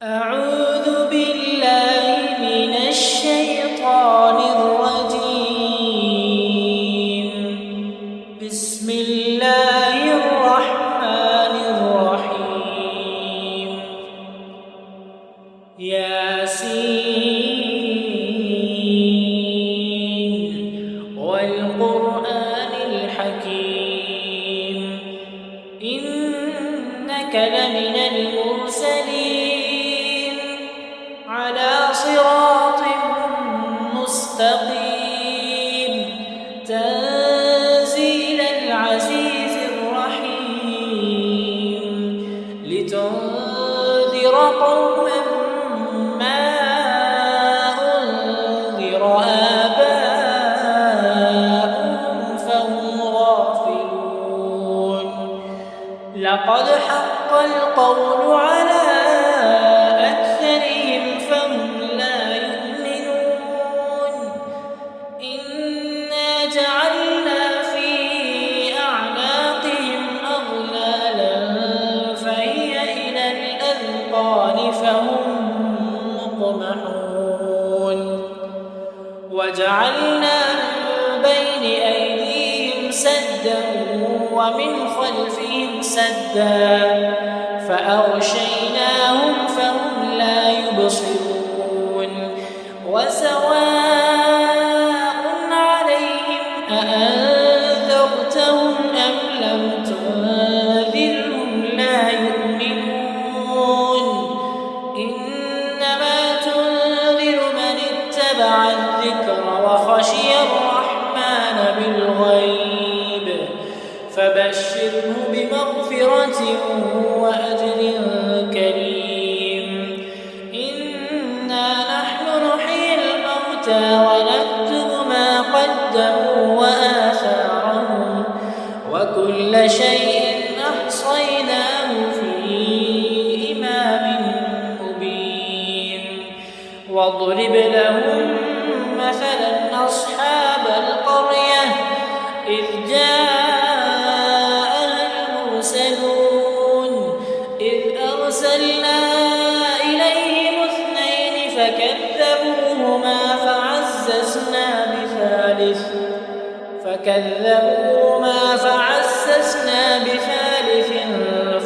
أعوذ بالله من الشيطان الرجيم. بسم الله الرحمن الرحيم. ياسين والقرآن الحكيم إنك لمن المرسلين على صراط مستقيم تنزيل العزيز الرحيم لتنذر قوما ما أنذر آباؤهم فهم غافلون. لقد حق القول على أكثرهم فهم لا يؤمنون. إنا جعلنا في أعناقهم أغلالا فهي إلى الأذقان فهم مقمحون. وجعلنا من بين أيديهم سدا ومن خلفهم سدا فأغشيناهم فهم لا يبصرون. وسواء عليهم أأنذرتهم أم لم تنذرهم لا يؤمنون. إنما تنذر من اتبع الذكر وخشي الرحمن بالغيب فبشره بمغفرة وأجر كريم. إنا نحن نحيي الموتى ونكتب ما قدموا وآثارهم وكل شيء أحصيناه في إمام مبين. واضرب لهم مثلا أصحاب القرية إذ أرسلنا إليهم اثنين فكذبوهما فعززنا بثالث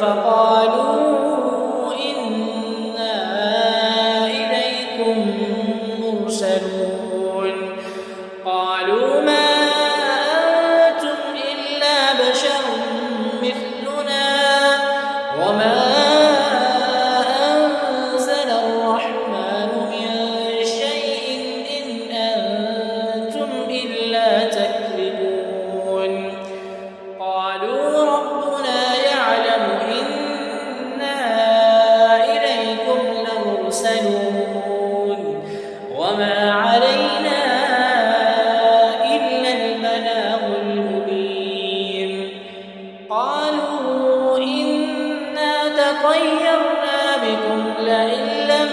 فقالوا إنا إليكم مرسلون. قالوا ما أنتم إلا بشر مثلنا وما وما علينا إلا البلاغ المبين. قالوا إنا تطيرنا بكم لئن لم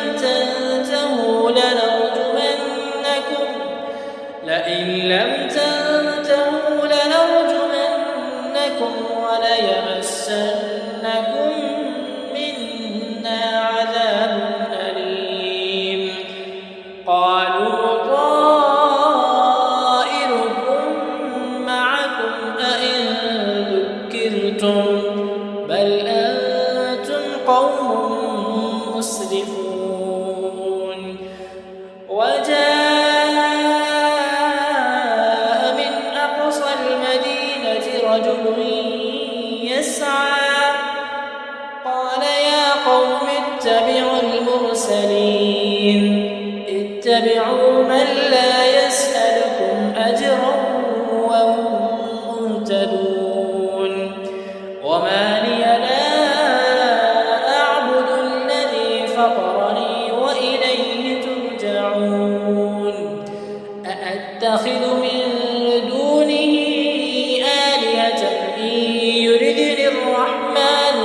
تنتهوا لنرجمنكم وليمسنكم منا عذاب أليم. قالوا طائركم معكم أئن ذكرتم بل أنتم قوم مسرفون. وجاء من أقصى المدينة رجل يسعى قال يا قوم اتبعوا المرسلين اتبعوا من لا يسألكم أجرا وهم مهتدون. وما لي لا أعبد الذي فطرني وإليه ترجعون. أأتخذ من دونه آلهة إن يردني الرحمن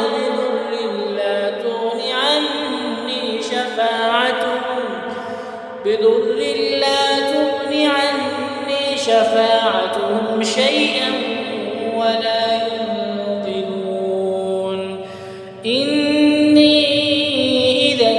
بضر لا تغن عني شفاعتهم شيئا ولا ينقذون. إني إذا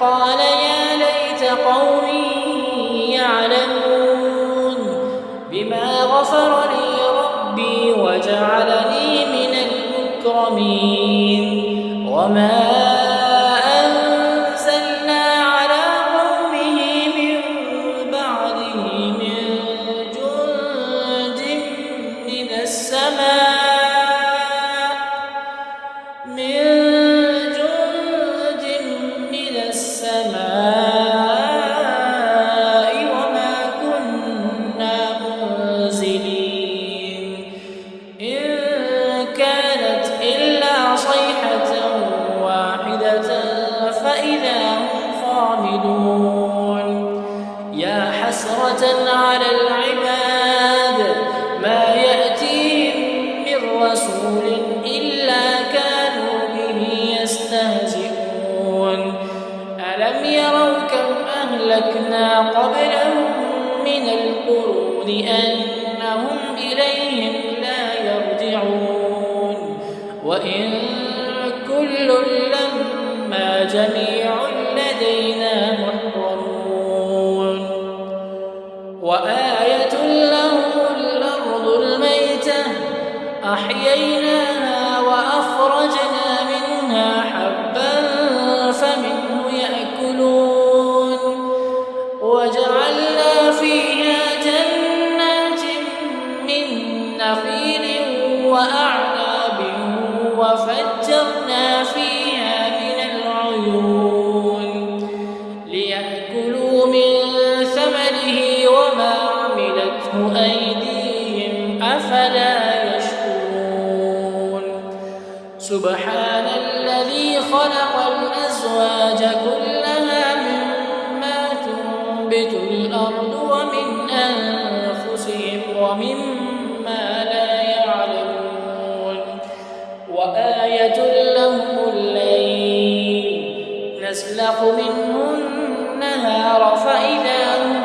قال يا ليت قومي يعلمون بما غفر لي ربي وجعلني من المكرمين وما أنزلنا على قومه من بعده من جند من السماء وما كنا منزلين إن كانت إلا صيحة واحدة فإذا هم خامدون يا حسرة على العباد ما يأتيهم من رسول إلا كانوا به يستهزئون ألم يروا كم أهلكنا قبلهم من القرون أنهم إليهم لا يرجعون وإن كل لما جميع لدينا محضرون وآية لهم الأرض الميتة أحييناها وأخرجنا منها حبا فمنه يأكلون وجعلنا فيها جنات من نخيل وأعناب وفجرنا فيها من العيون ليأكلوا من ثمره وما عملته أيديهم أفلا يشكرون سبحان الذي خلق الأزواج كلها مما تنبت الأرض ومن أنفسهم ومما لا يعلمون وآية لهم الليل نسلخ منه النهار فإذا هم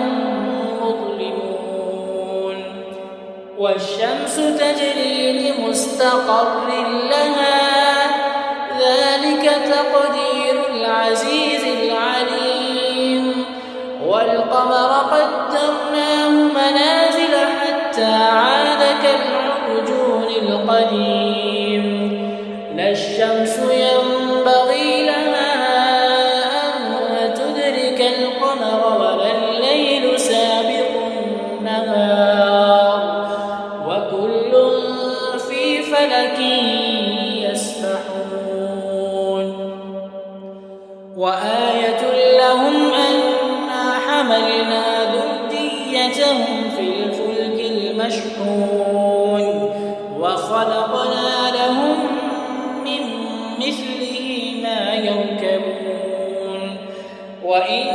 مظلمون والشمس تجري لمستقر لها ذلك تقدير العزيز العليم والقمر قدرناه منازل حتى عاد كالعرجون القديم لا الشمس ينبغي لها أن تدرك القمر ولا الليل سابق النهار وكل في فلك يسبحون وآية لهم أنا حملنا ذريتهم في الفلك المشحون وخلقنا لهم من مثله ما يركبون وإن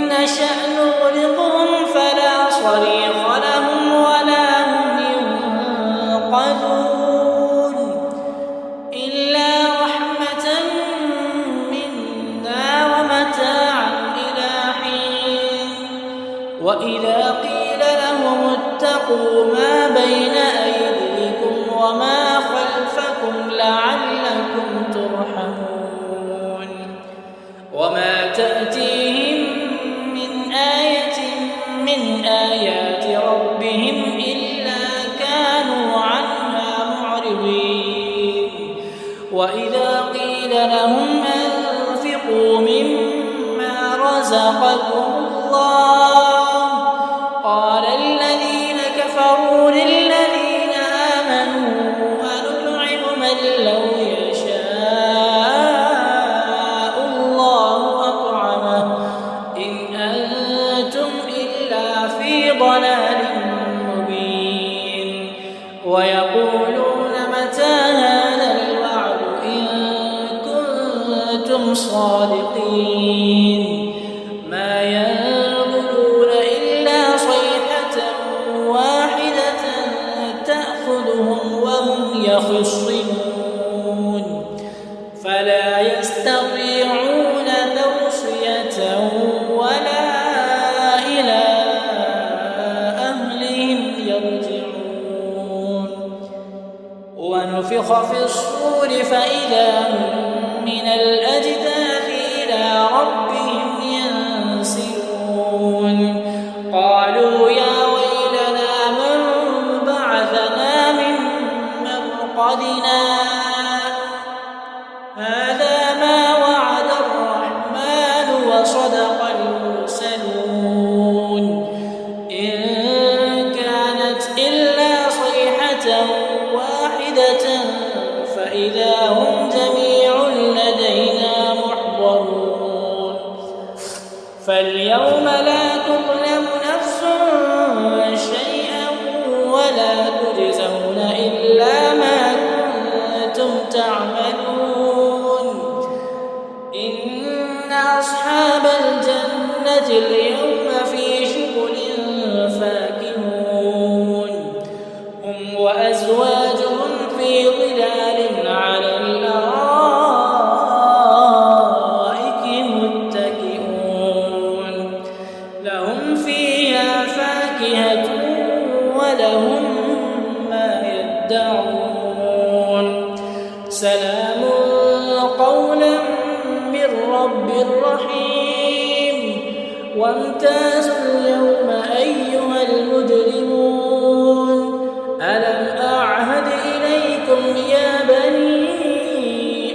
نشأ نغرقهم فلا صريخ لهم ولا هم ينقذون إلا رحمة منا ومتاعا إلى حين وإذا قيل لهم اتقوا ما بين أيديكم وما خلفكم لعلكم ترحمون وما تأتيهم من آية من آيات ربهم إلا كانوا عنها معرضين وإذا قيل لهم أنفقوا مما رزقكم الله قال الذين كفروا للذين آمنوا أنطعم من لو يشاء الله أطعمه إن أنتم إلا في ضلال مبين ويقولون متى هذا الوعد إن كنتم صادقين ما ينظرون إلا صيحة واحدة تأخذهم وهم يخصمون فلا يستطيعون توصية ولا إلى أهلهم يرجعون ونفخ في الصور فإذا هم من الأجداث إلى ربهم فاليوم لا تظلم نفس شيئا ولا تجزون إلا ما كنتم تعملون. إن أصحاب الجنة اليوم في شغل فاكهون هم وأزواجهم في ظلال على الأرائك متكئون لهم فيها فاكهة ولهم ما يدعون سلام قولا من رب رحيم. وامتازوا اليوم أيها المجرمون ألم أعهد إليكم يا بني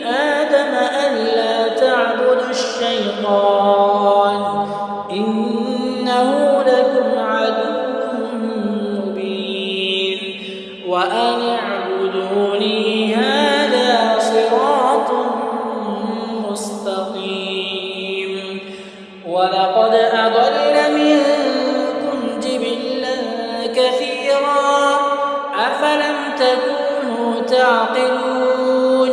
آدم ألا تعبدوا الشيطان إنه لكم عدو مبين وأن اعبدوني هذا صراط مستقيم. ولقد أضل منكم جبلا كثيرا أفلم تكونوا تعقلون.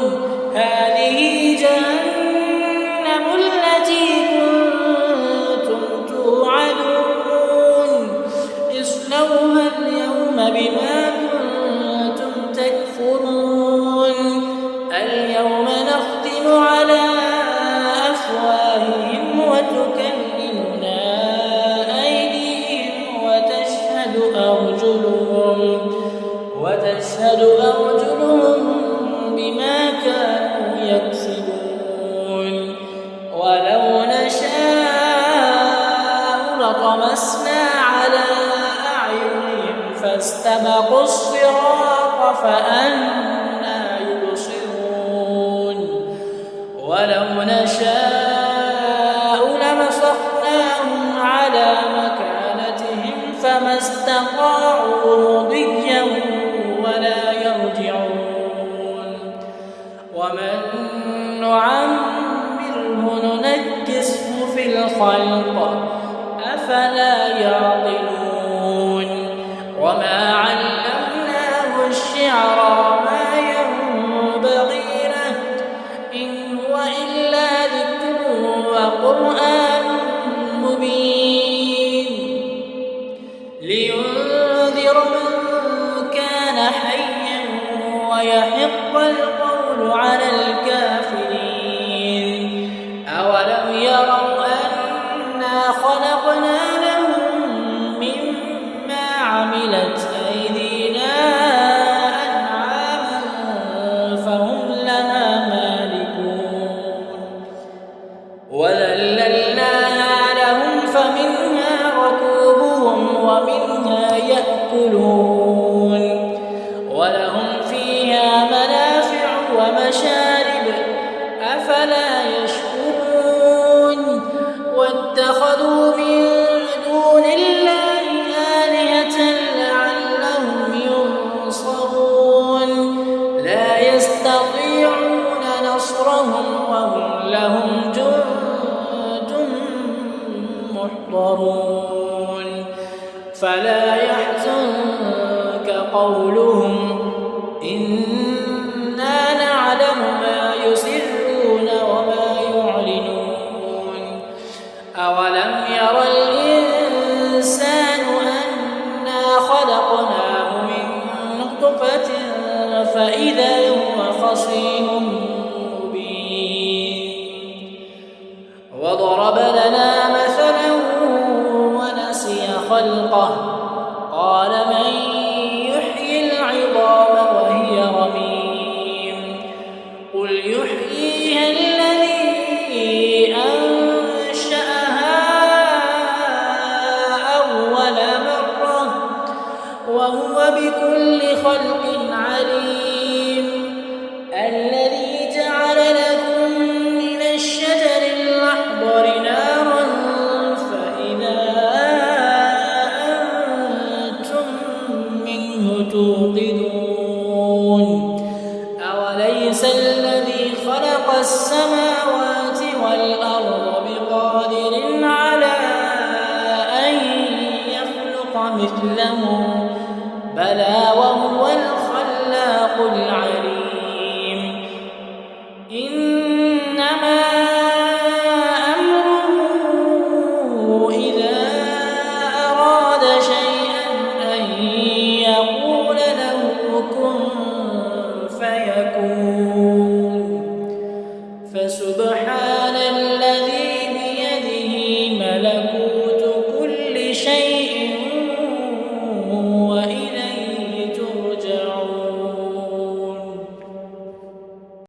هذه جهنم التي كنتم توعدون اصلوها اليوم بما كنتم تكفرون. اليوم نختم على أفواههم وتكلمنا أيديهم وتشهد أرجلهم بما كانوا يكسبون. ولو نشاء لطمسنا على أعينهم فاستبقوا الصراط فأنى يبصرون. ولو نشاء لمسخناهم على مكانتهم فما استطاعوا مضيا ولا يرجعون. ومن نعمره ننكسه في الخلق أفلا يعقلون. وما علمناه الشعر ما ينبغي له إن هو إلا ذكر وقرآن مبين لينذر من كان حيا ويحق القول على الكافرين. أولم يروا أنا خلقنا لهم مما عملت أيدينا أنعاما فهم لها مالكون وذللناها لهم فمنها ركوبهم ومنها يأكلون ولهم فيها منافع ومشارب أفلا يشكرون. واتخذوا من دون الله آلهة لعلهم ينصرون لا يستطيعون نصرهم وهم لهم جند محضرون. فلا يحزنك قولهم إنا نعلم ما يسرون وما يعلنون. أولم ير الإنسان أنا خلقناه من نطفة فإذا هو خصيم مبين. وضرب لنا مثلا ونسي خلقه قال من يحيي العظام وهي رميم قل يحييها الذي أنشأها أول مرة وهو بكل خلق عليم. الذي جعل لكم من الشجر الأخضر نارا فإذا أنتم منه توقدون. أوليس الذي خلق السماوات والأرض بقادر على مثله بلى وهو الخلاق العليم إنما أمره إذا أراد شيئا أن يقول له كن فيكون فسبحان